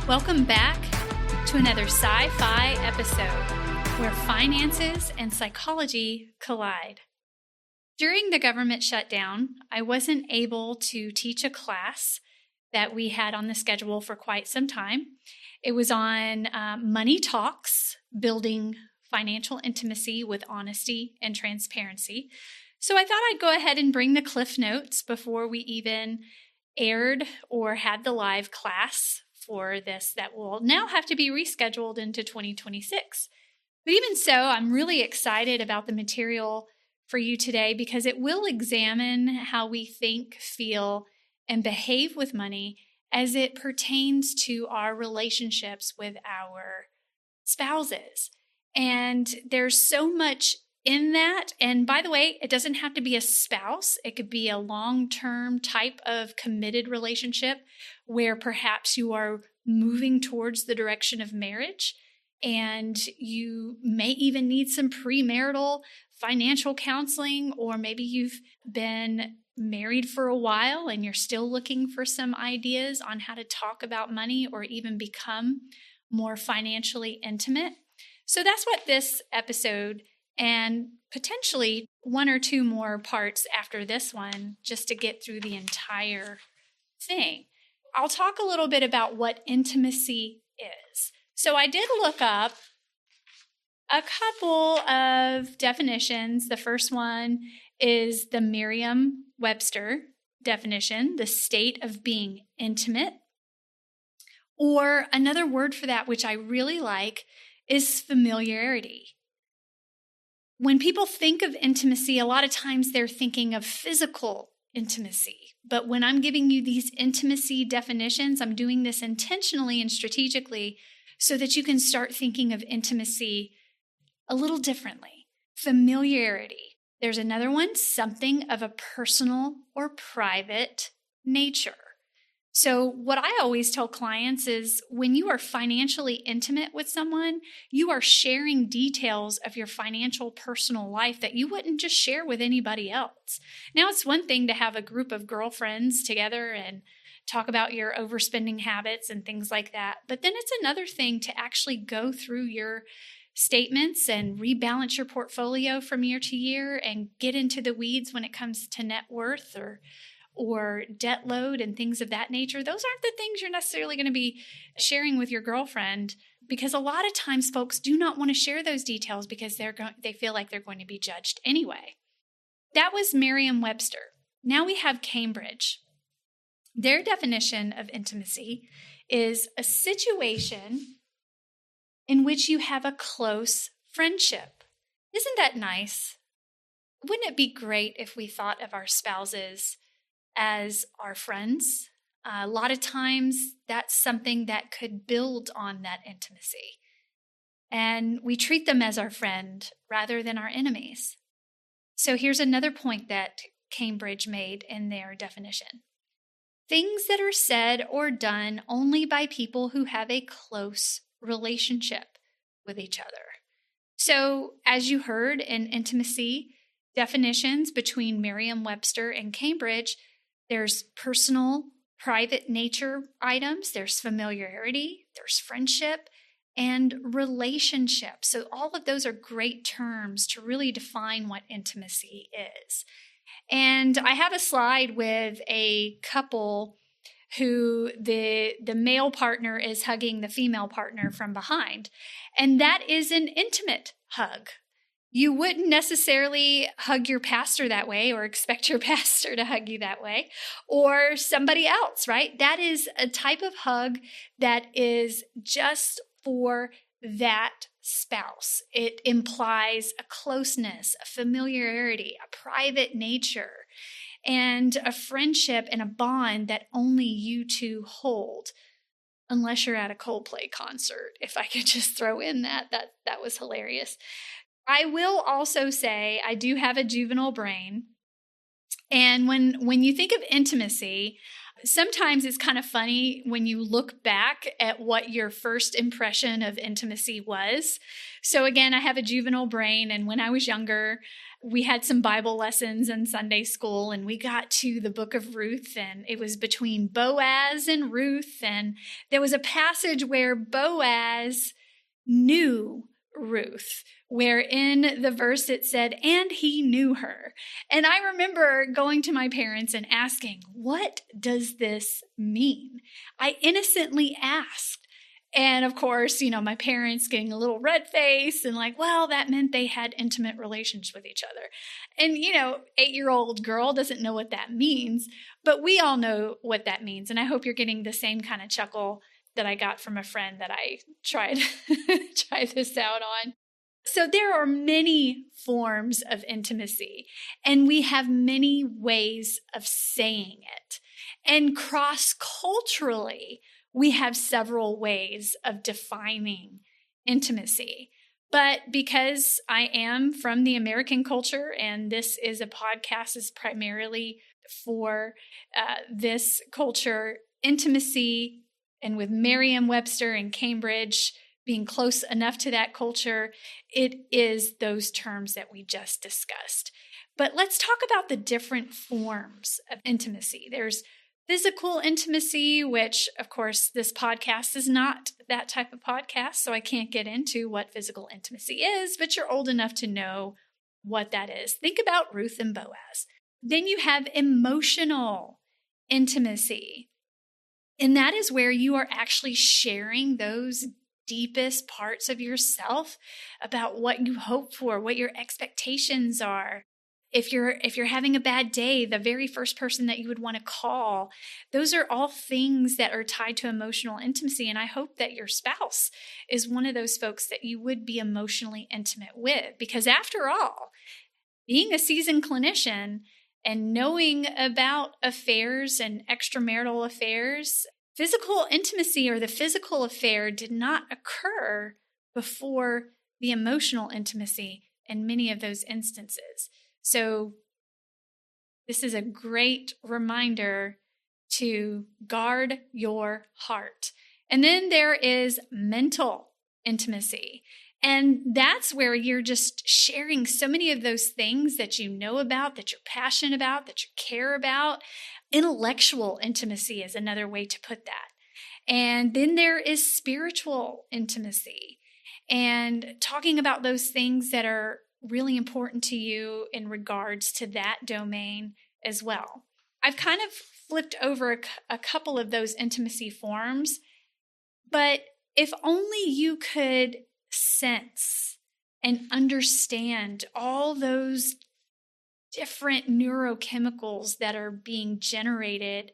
Welcome back to another sci-fi episode where finances and psychology collide. During the government shutdown, I wasn't able to teach a class that we had on the schedule for quite some time. It was on money talks, building financial intimacy with honesty and transparency. So I thought I'd go ahead and bring the Cliff Notes before we even aired or had the live class for this that will now have to be rescheduled into 2026. But even so, I'm really excited about the material for you today because it will examine how we think, feel, and behave with money as it pertains to our relationships with our spouses. And there's so much in that. And by the way, it doesn't have to be a spouse. It could be a long-term type of committed relationship where perhaps you are moving towards the direction of marriage and you may even need some premarital financial counseling, or maybe you've been married for a while and you're still looking for some ideas on how to talk about money or even become more financially intimate. So that's what this episode and potentially one or two more parts after this one, just to get through the entire thing. I'll talk a little bit about what intimacy is. So I did look up a couple of definitions. The first one is the Merriam-Webster definition, the state of being intimate. Or another word for that, which I really like, is familiarity. When people think of intimacy, a lot of times they're thinking of physical intimacy. But when I'm giving you these intimacy definitions, I'm doing this intentionally and strategically so that you can start thinking of intimacy a little differently. Familiarity. There's another one, something of a personal or private nature. So what I always tell clients is when you are financially intimate with someone, you are sharing details of your financial personal life that you wouldn't just share with anybody else. Now, it's one thing to have a group of girlfriends together and talk about your overspending habits and things like that. But then it's another thing to actually go through your statements and rebalance your portfolio from year to year and get into the weeds when it comes to net worth or debt load and things of that nature. Those aren't the things you're necessarily going to be sharing with your girlfriend, because a lot of times folks do not want to share those details because they feel like they're going to be judged anyway. That was Merriam-Webster. Now we have Cambridge. Their definition of intimacy is a situation in which you have a close friendship. Isn't that nice? Wouldn't it be great if we thought of our spouses as our friends? A lot of times that's something that could build on that intimacy. And we treat them as our friend rather than our enemies. So here's another point that Cambridge made in their definition. Things that are said or done only by people who have a close relationship with each other. So as you heard in intimacy definitions between Merriam-Webster and Cambridge, there's personal, private nature items, there's familiarity, there's friendship, and relationship. So all of those are great terms to really define what intimacy is. And I have a slide with a couple who the male partner is hugging the female partner from behind. And that is an intimate hug. You wouldn't necessarily hug your pastor that way or expect your pastor to hug you that way or somebody else, right? That is a type of hug that is just for that spouse. It implies a closeness, a familiarity, a private nature, and a friendship and a bond that only you two hold. Unless you're at a Coldplay concert, if I could just throw in that was hilarious. I will also say I do have a juvenile brain. And when you think of intimacy, sometimes it's kind of funny when you look back at what your first impression of intimacy was. So again, I have a juvenile brain, and when I was younger, we had some Bible lessons in Sunday school, and we got to the book of Ruth, and it was between Boaz and Ruth, and there was a passage where Boaz knew Ruth, where in the verse it said, and he knew her. And I remember going to my parents and asking, what does this mean? I innocently asked. And of course, my parents getting a little red face and like, well, that meant they had intimate relations with each other. And, 8-year-old girl doesn't know what that means, but we all know what that means. And I hope you're getting the same kind of chuckle that I got from a friend that I tried this out on. So there are many forms of intimacy, and we have many ways of saying it. And cross-culturally, we have several ways of defining intimacy. But because I am from the American culture, and this is a podcast is primarily for this culture, intimacy, and with Merriam-Webster and Cambridge being close enough to that culture, it is those terms that we just discussed. But let's talk about the different forms of intimacy. There's physical intimacy, which, of course, this podcast is not that type of podcast, so I can't get into what physical intimacy is, but you're old enough to know what that is. Think about Ruth and Boaz. Then you have emotional intimacy, and that is where you are actually sharing those deepest parts of yourself about what you hope for, what your expectations are. If you're having a bad day, the very first person that you would want to call, those are all things that are tied to emotional intimacy. And I hope that your spouse is one of those folks that you would be emotionally intimate with, because after all, being a seasoned clinician and knowing about affairs and extramarital affairs, physical intimacy or the physical affair did not occur before the emotional intimacy in many of those instances. So this is a great reminder to guard your heart. And then there is mental intimacy. And that's where you're just sharing so many of those things that you know about, that you're passionate about, that you care about. Intellectual intimacy is another way to put that. And then there is spiritual intimacy, and talking about those things that are really important to you in regards to that domain as well. I've kind of flipped over a couple of those intimacy forms, but if only you could sense and understand all those different neurochemicals that are being generated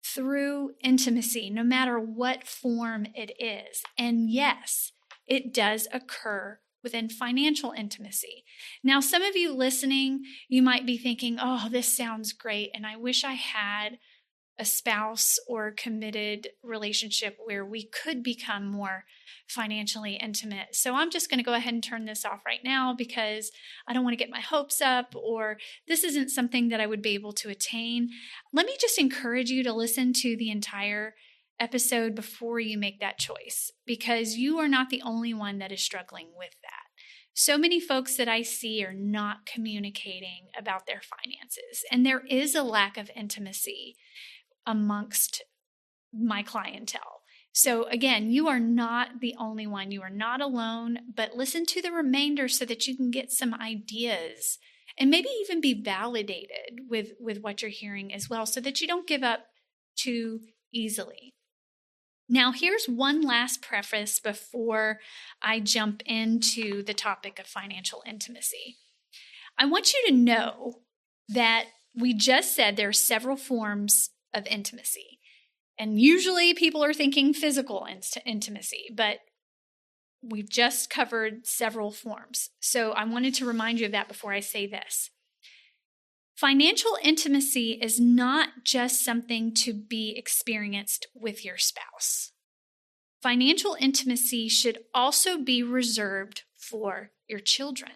through intimacy, no matter what form it is. And yes, it does occur within financial intimacy. Now, some of you listening, you might be thinking, oh, this sounds great, and I wish I had a spouse or a committed relationship where we could become more financially intimate. So I'm just going to go ahead and turn this off right now because I don't want to get my hopes up, or this isn't something that I would be able to attain. Let me just encourage you to listen to the entire episode before you make that choice, because you are not the only one that is struggling with that. So many folks that I see are not communicating about their finances, and there is a lack of intimacy amongst my clientele. So again, you are not the only one. You are not alone, but listen to the remainder so that you can get some ideas and maybe even be validated with what you're hearing as well, so that you don't give up too easily. Now, here's one last preface before I jump into the topic of financial intimacy. I want you to know that we just said there are several forms of intimacy. And usually people are thinking physical intimacy, but we've just covered several forms. So I wanted to remind you of that before I say this. Financial intimacy is not just something to be experienced with your spouse. Financial intimacy should also be reserved for your children.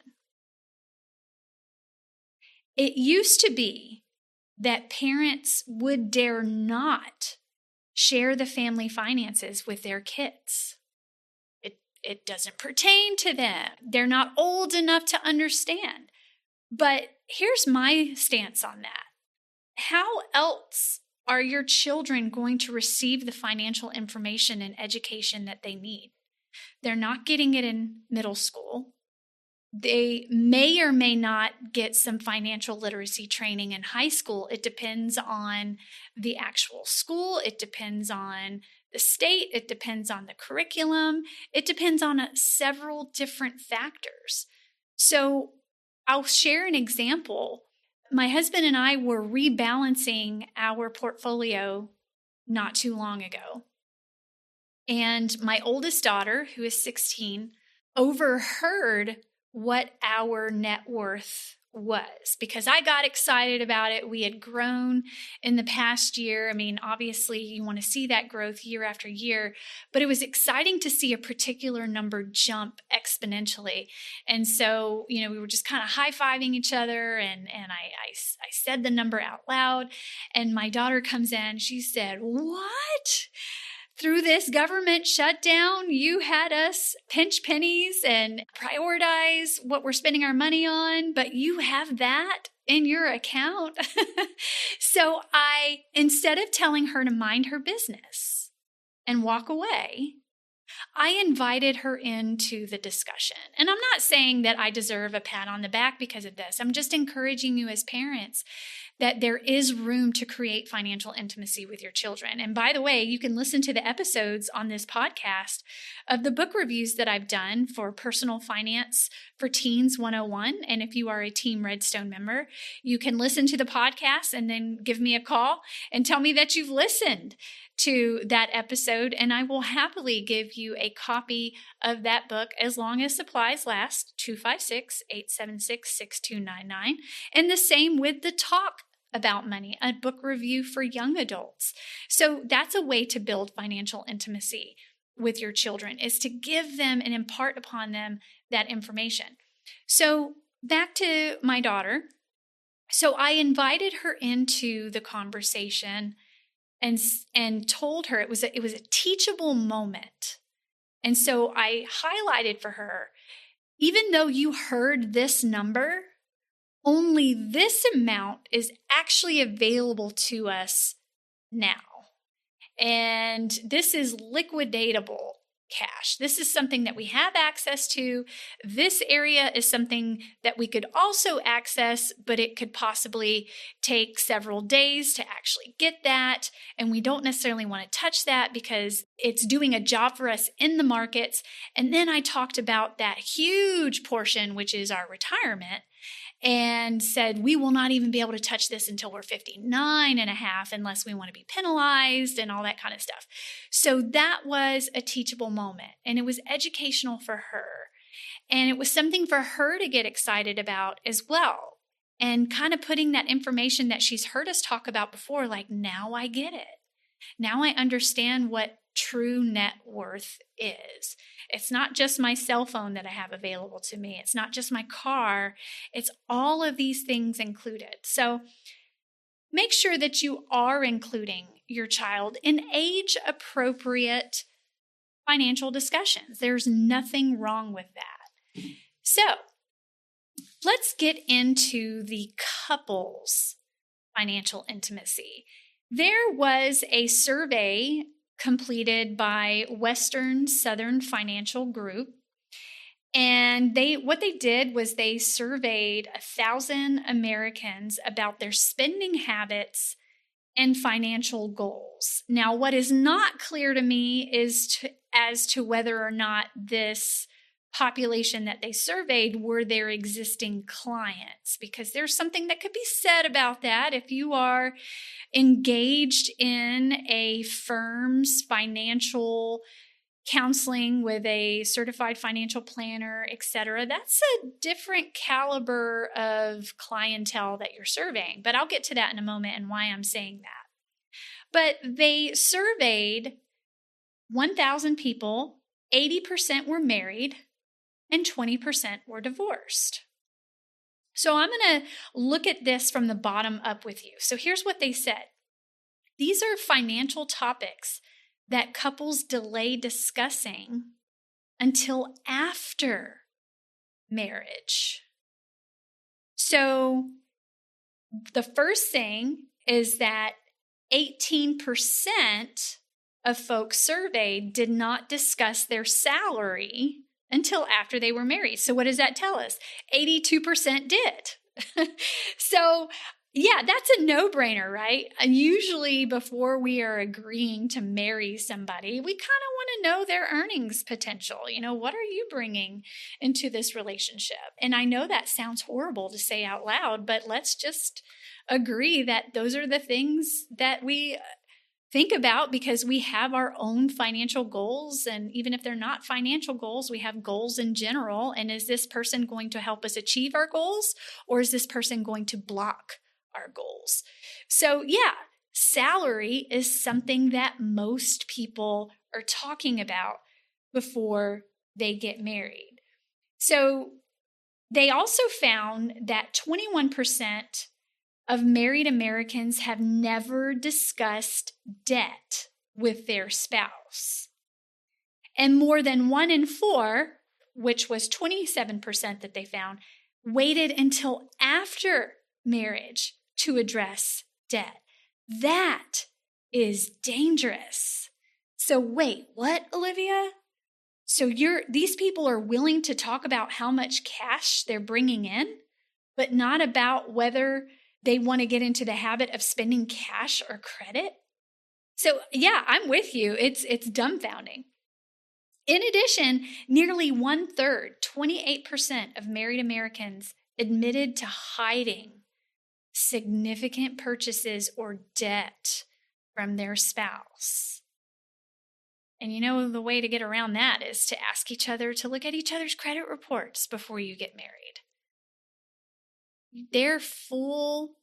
It used to be that parents would dare not share the family finances with their kids. It doesn't pertain to them. They're not old enough to understand. But here's my stance on that. How else are your children going to receive the financial information and education that they need? They're not getting it in middle school. They may or may not get some financial literacy training in high school. It depends on the actual school. It depends on the state. It depends on the curriculum. It depends on several different factors. So I'll share an example. My husband and I were rebalancing our portfolio not too long ago. And my oldest daughter, who is 16, overheard what our net worth was because I got excited about it. We had grown in the past year. I mean, obviously you want to see that growth year after year, but it was exciting to see a particular number jump exponentially. And so, we were just kind of high-fiving each other and I said the number out loud and my daughter comes in, she said, "What? Through this government shutdown, you had us pinch pennies and prioritize what we're spending our money on, but you have that in your account." So instead of telling her to mind her business and walk away, I invited her into the discussion. And I'm not saying that I deserve a pat on the back because of this. I'm just encouraging you as parents that there is room to create financial intimacy with your children. And by the way, you can listen to the episodes on this podcast of the book reviews that I've done for Personal Finance for Teens 101. And if you are a Team Redstone member, you can listen to the podcast and then give me a call and tell me that you've listened to that episode, and I will happily give you a copy of that book as long as supplies last, 256-876-6299. And the same with the Talk About Money, a book review for young adults. So that's a way to build financial intimacy with your children, is to give them and impart upon them that information. So back to my daughter. So I invited her into the conversation and told her it was a teachable moment. And so I highlighted for her, even though you heard this number, only this amount is actually available to us now. And this is liquidatable cash. This is something that we have access to. This area is something that we could also access, but it could possibly take several days to actually get that. And we don't necessarily want to touch that because it's doing a job for us in the markets. And then I talked about that huge portion, which is our retirement, and said, we will not even be able to touch this until we're 59 and a half unless we want to be penalized and all that kind of stuff. So that was a teachable moment, and it was educational for her. And it was something for her to get excited about as well. And kind of putting that information that she's heard us talk about before, like, now I get it. Now I understand what true net worth is. It's not just my cell phone that I have available to me. It's not just my car. It's all of these things included. So make sure that you are including your child in age-appropriate financial discussions. There's nothing wrong with that. So let's get into the couple's financial intimacy. There was a survey completed by Western Southern Financial Group, and what they did was they surveyed 1,000 Americans about their spending habits and financial goals. Now, what is not clear to me is as to whether or not this population that they surveyed were their existing clients, because there's something that could be said about that. If you are engaged in a firm's financial counseling with a certified financial planner, etc., that's a different caliber of clientele that you're surveying. But I'll get to that in a moment and why I'm saying that. But they surveyed 1,000 people, 80% were married, and 20% were divorced. So I'm going to look at this from the bottom up with you. So here's what they said. These are financial topics that couples delay discussing until after marriage. So the first thing is that 18% of folks surveyed did not discuss their salary until after they were married. So what does that tell us? 82% did. So yeah, that's a no-brainer, right? And usually before we are agreeing to marry somebody, we kind of want to know their earnings potential. What are you bringing into this relationship? And I know that sounds horrible to say out loud, but let's just agree that those are the things that we think about because we have our own financial goals. And even if they're not financial goals, we have goals in general. And is this person going to help us achieve our goals, or is this person going to block our goals? So yeah, salary is something that most people are talking about before they get married. So they also found that 21% of married Americans have never discussed debt with their spouse. And more than 1 in 4, which was 27% that they found, waited until after marriage to address debt. That is dangerous. So wait, what, Olivia? So these people are willing to talk about how much cash they're bringing in, but not about whether they want to get into the habit of spending cash or credit? So yeah, I'm with you. It's dumbfounding. In addition, nearly 1/3, 28% of married Americans admitted to hiding significant purchases or debt from their spouse. And the way to get around that is to ask each other to look at each other's credit reports before you get married. Their full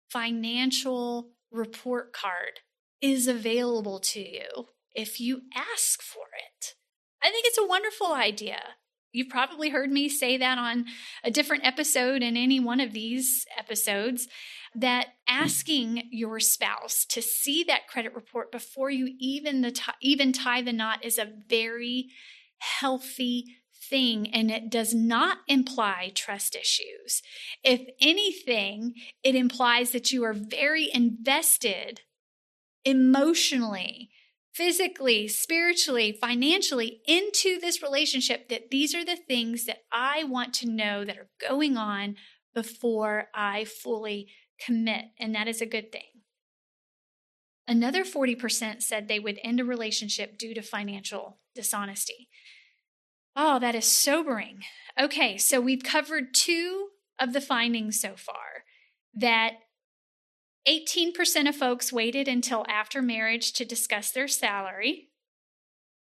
financial report card is available to you if you ask for it. I think it's a wonderful idea. You've probably heard me say that on a different episode in any one of these episodes, that asking your spouse to see that credit report before you even tie the knot is a very healthy thing, and it does not imply trust issues. If anything, it implies that you are very invested emotionally, physically, spiritually, financially into this relationship, that these are the things that I want to know that are going on before I fully commit. And that is a good thing. Another 40% said they would end a relationship due to financial dishonesty. Oh, that is sobering. Okay, so we've covered 2 of the findings so far. That 18% of folks waited until after marriage to discuss their salary.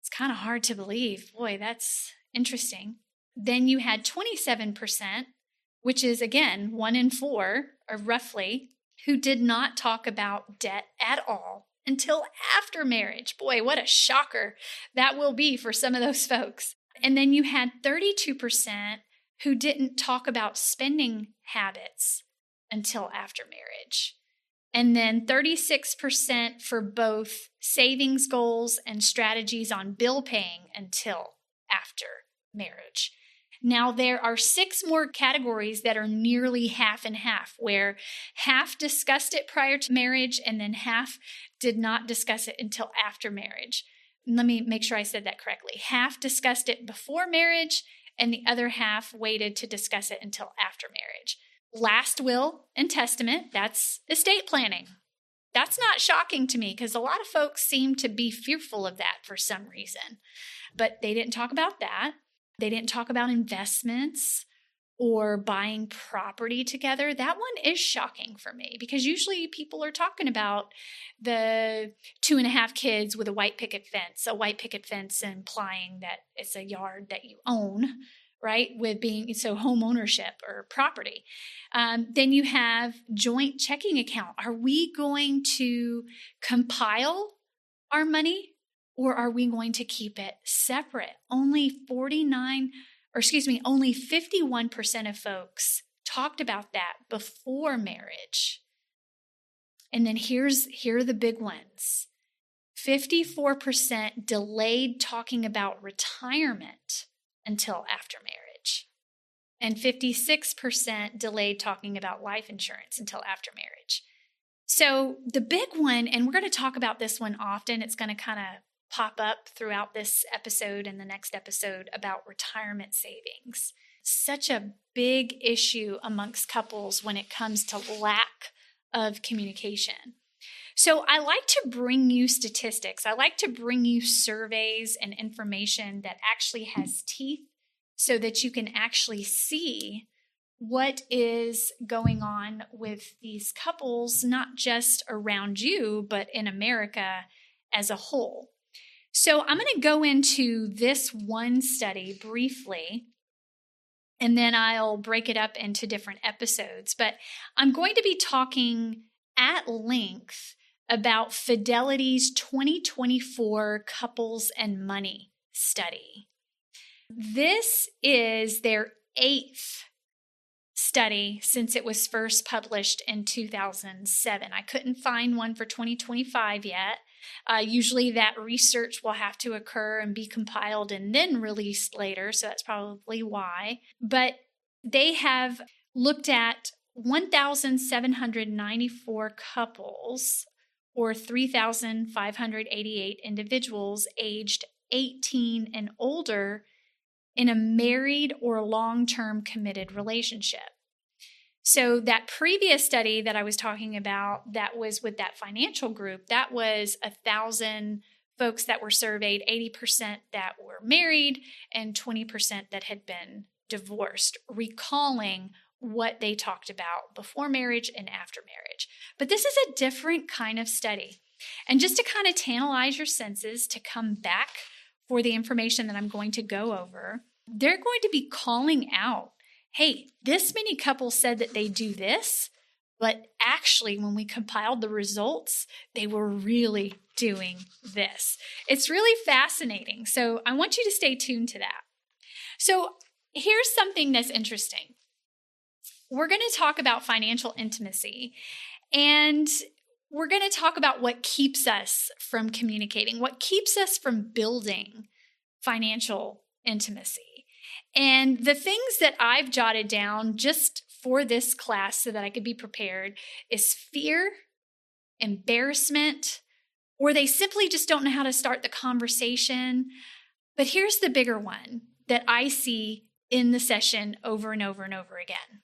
It's kind of hard to believe. Boy, that's interesting. Then you had 27%, which is, again, 1 in 4, or roughly, who did not talk about debt at all until after marriage. Boy, what a shocker that will be for some of those folks. And then you had 32% who didn't talk about spending habits until after marriage. And then 36% for both savings goals and strategies on bill paying until after marriage. Now, there are 6 more categories that are nearly half and half, where half discussed it prior to marriage and then half did not discuss it until after marriage. Let me make sure I said that correctly. Half discussed it before marriage, and the other half waited to discuss it until after marriage. Last will and testament, that's estate planning. That's not shocking to me because a lot of folks seem to be fearful of that for some reason. But they didn't talk about that. They didn't talk about investments or buying property together. That one is shocking for me because usually people are talking about the 2.5 kids with a white picket fence implying that it's a yard that you own, right? With being so home ownership or property. Then you have joint checking account. Are we going to compile our money or are we going to keep it separate? Only 51% of folks talked about that before marriage. And then here are the big ones. 54% delayed talking about retirement until after marriage. And 56% delayed talking about life insurance until after marriage. So the big one, and we're going to talk about this one often, it's going to kind of pop up throughout this episode and the next episode about retirement savings. Such a big issue amongst couples when it comes to lack of communication. So I like to bring you statistics. I like to bring you surveys and information that actually has teeth so that you can actually see what is going on with these couples, not just around you, but in America as a whole. So I'm going to go into this one study briefly, and then I'll break it up into different episodes. But I'm going to be talking at length about Fidelity's 2024 Couples and Money study. This is their 8th study since it was first published in 2007. I couldn't find one for 2025 yet. Usually that research will have to occur and be compiled and then released later, so that's probably why. But they have looked at 1,794 couples, or 3,588 individuals aged 18 and older in a married or long-term committed relationship. So that previous study that I was talking about, that was with that financial group, that was 1,000 folks that were surveyed, 80% that were married and 20% that had been divorced, recalling what they talked about before marriage and after marriage. But this is a different kind of study. And just to kind of tantalize your senses to come back for the information that I'm going to go over, they're going to be calling out, hey, this many couples said that they do this, but actually when we compiled the results, they were really doing this. It's really fascinating. So I want you to stay tuned to that. So here's something that's interesting. We're going to talk about financial intimacy, and we're going to talk about what keeps us from communicating, what keeps us from building financial intimacy. And the things that I've jotted down just for this class so that I could be prepared is fear, embarrassment, or they simply just don't know how to start the conversation. But here's the bigger one that I see in the session over and over and over again.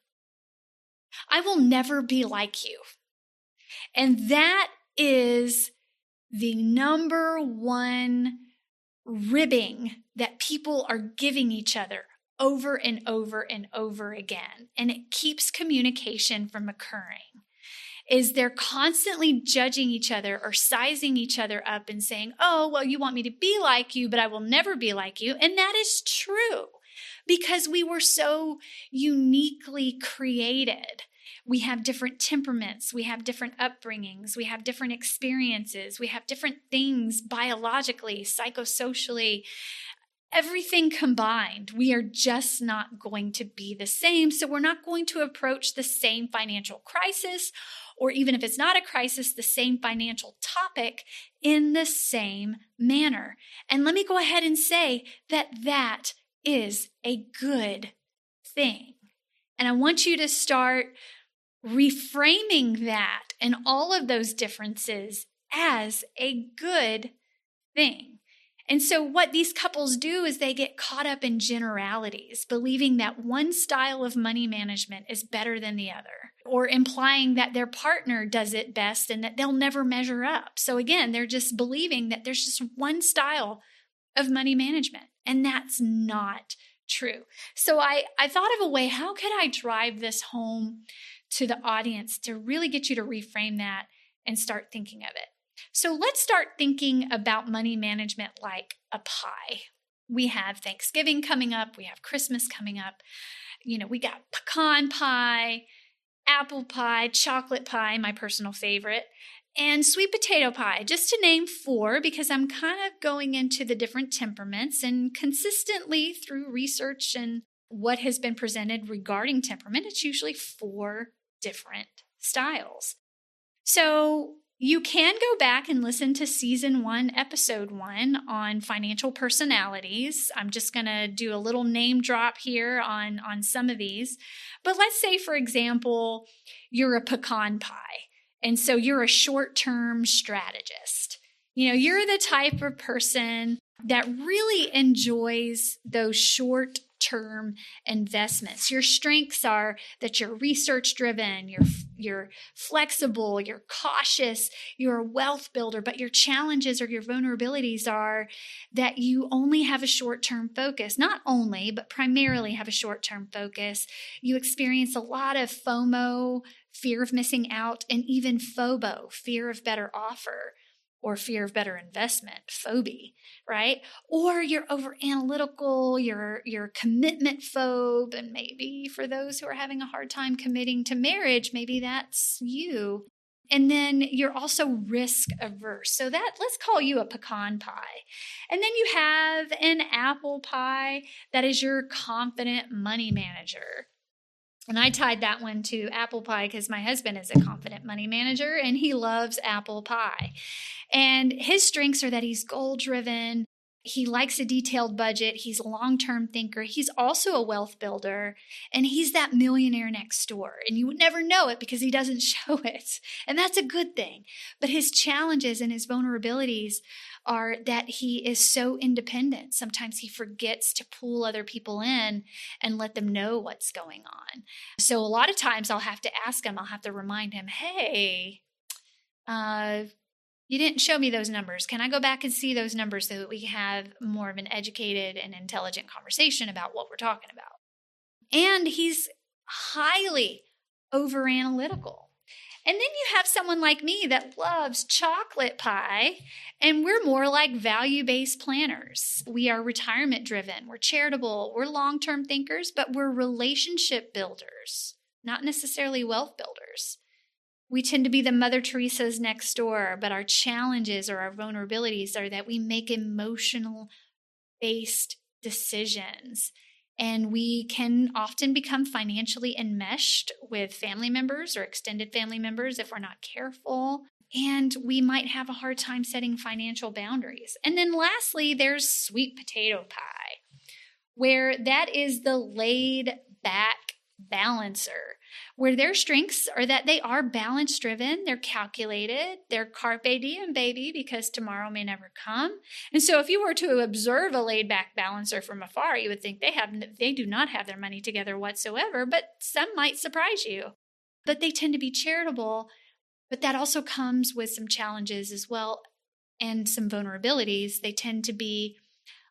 I will never be like you. And that is the number one ribbing that people are giving each other over and over and over again. And it keeps communication from occurring. Is they're constantly judging each other or sizing each other up and saying, oh, well, you want me to be like you, but I will never be like you. And that is true because we were so uniquely created. We have different temperaments, we have different upbringings, we have different experiences, we have different things biologically, psychosocially, everything combined. We are just not going to be the same. So we're not going to approach the same financial crisis, or even if it's not a crisis, the same financial topic in the same manner. And let me go ahead and say that that is a good thing. And I want you to start reframing that and all of those differences as a good thing. And so what these couples do is they get caught up in generalities, believing that one style of money management is better than the other, or implying that their partner does it best and that they'll never measure up. So again, they're just believing that there's just one style of money management, and that's not true. So I thought of a way, how could I drive this home to the audience to really get you to reframe that and start thinking of it. So let's start thinking about money management like a pie. We have Thanksgiving coming up. We have Christmas coming up. We got pecan pie, apple pie, chocolate pie, my personal favorite, and sweet potato pie, just to name 4, because I'm kind of going into the different temperaments, and consistently through research and what has been presented regarding temperament, it's usually 4 different styles. So you can go back and listen to season 1, episode 1 on financial personalities. I'm just going to do a little name drop here on some of these. But let's say, for example, you're a pecan pie. And so you're a short-term strategist. You're the type of person that really enjoys those short-term investments. Your strengths are that you're research-driven, you're flexible, you're cautious, you're a wealth builder, but your challenges or your vulnerabilities are that you only have a short-term focus. Not only, but primarily have a short-term focus. You experience a lot of FOMO, fear of missing out, and even FOBO, fear of better offer, or fear of better investment, phobia, right? Or you're over analytical, you're commitment phobe, and maybe for those who are having a hard time committing to marriage, maybe that's you. And then you're also risk averse. So let's call you a pecan pie. And then you have an apple pie that is your confident money manager. And I tied that one to apple pie because my husband is a confident money manager and he loves apple pie. And his strengths are that he's goal-driven, he likes a detailed budget, he's a long-term thinker, he's also a wealth builder, and he's that millionaire next door. And you would never know it because he doesn't show it. And that's a good thing. But his challenges and his vulnerabilities are that he is so independent. Sometimes he forgets to pull other people in and let them know what's going on. So a lot of times I'll have to ask him, I'll have to remind him, hey, you didn't show me those numbers. Can I go back and see those numbers so that we can have more of an educated and intelligent conversation about what we're talking about? And he's highly over-analytical. And then you have someone like me that loves chocolate pie, and we're more like value-based planners. We are retirement-driven, we're charitable, we're long-term thinkers, but we're relationship builders, not necessarily wealth builders. We tend to be the Mother Teresa's next door, but our challenges or our vulnerabilities are that we make emotional-based decisions. And we can often become financially enmeshed with family members or extended family members if we're not careful. And we might have a hard time setting financial boundaries. And then lastly, there's sweet potato pie, where that is the laid back balancer, where their strengths are that they are balance driven, they're calculated, they're carpe diem, baby, because tomorrow may never come. And so if you were to observe a laid back balancer from afar, you would think they do not have their money together whatsoever, but some might surprise you. But they tend to be charitable, but that also comes with some challenges as well and some vulnerabilities. They tend to be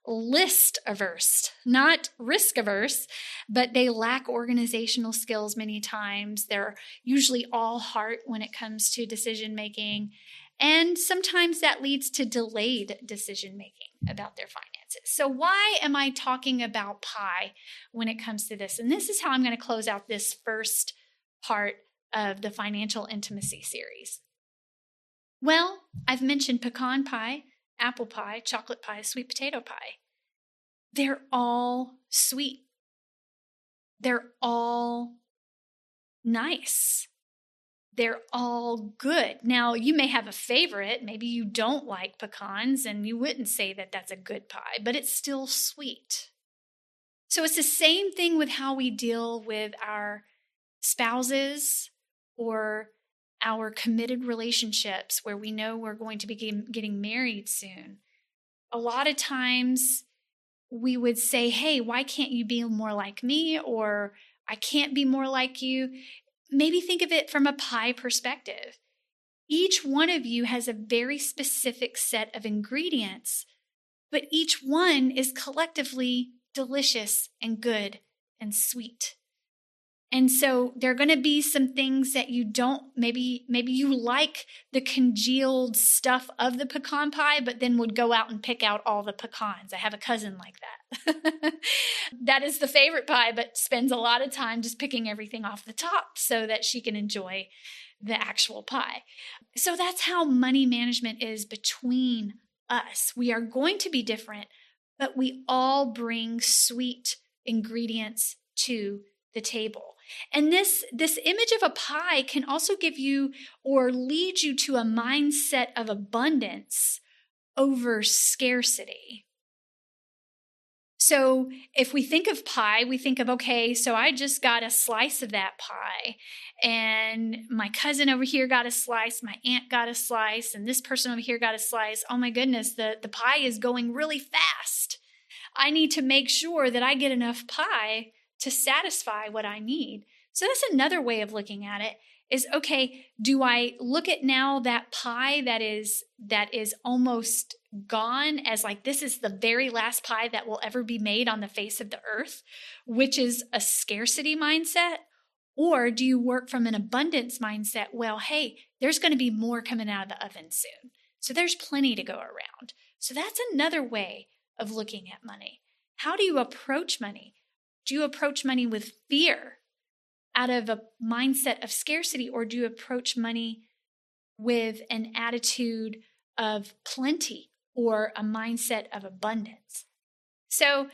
list averse, not risk averse, but they lack organizational skills many times. They're usually all heart when it comes to decision making. And sometimes that leads to delayed decision making about their finances. So why am I talking about pie when it comes to this? And this is how I'm going to close out this first part of the Financial Intimacy series. Well, I've mentioned pecan pie, apple pie, chocolate pie, sweet potato pie. They're all sweet. They're all nice. They're all good. Now, you may have a favorite. Maybe you don't like pecans and you wouldn't say that that's a good pie, but it's still sweet. So it's the same thing with how we deal with our spouses or our committed relationships where we know we're going to be getting married soon. A lot of times we would say, hey, why can't you be more like me? Or I can't be more like you. Maybe think of it from a pie perspective. Each one of you has a very specific set of ingredients, but each one is collectively delicious and good and sweet. And so there are going to be some things that you don't, maybe you like the congealed stuff of the pecan pie, but then would go out and pick out all the pecans. I have a cousin like that. That is the favorite pie, but spends a lot of time just picking everything off the top so that she can enjoy the actual pie. So that's how money management is between us. We are going to be different, but we all bring sweet ingredients to the table. And this image of a pie can also give you or lead you to a mindset of abundance over scarcity. So if we think of pie, we think of, okay, so I just got a slice of that pie, and my cousin over here got a slice, my aunt got a slice, and this person over here got a slice. Oh my goodness, the pie is going really fast. I need to make sure that I get enough pie to satisfy what I need. So that's another way of looking at it is, okay, do I look at now that pie that is almost gone as like, this is the very last pie that will ever be made on the face of the earth, which is a scarcity mindset? Or do you work from an abundance mindset? Well, hey, there's going to be more coming out of the oven soon. So there's plenty to go around. So that's another way of looking at money. How do you approach money? Do you approach money with fear out of a mindset of scarcity, or do you approach money with an attitude of plenty or a mindset of abundance? So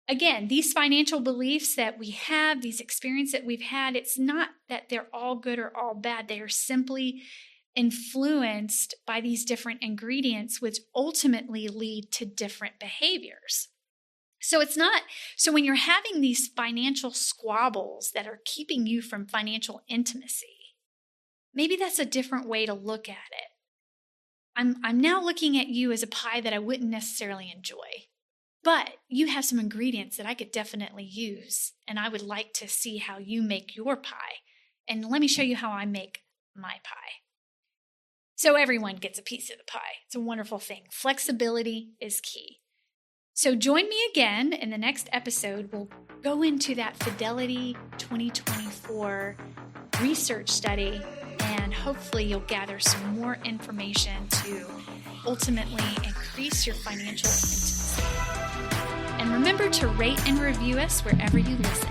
again, these financial beliefs that we have, these experiences that we've had, it's not that they're all good or all bad. They are simply influenced by these different ingredients, which ultimately lead to different behaviors. So when you're having these financial squabbles that are keeping you from financial intimacy, maybe that's a different way to look at it. I'm now looking at you as a pie that I wouldn't necessarily enjoy, but you have some ingredients that I could definitely use, and I would like to see how you make your pie. And let me show you how I make my pie. So everyone gets a piece of the pie. It's a wonderful thing. Flexibility is key. So join me again in the next episode. We'll go into that Fidelity 2024 research study, and hopefully you'll gather some more information to ultimately increase your financial intimacy. And remember to rate and review us wherever you listen.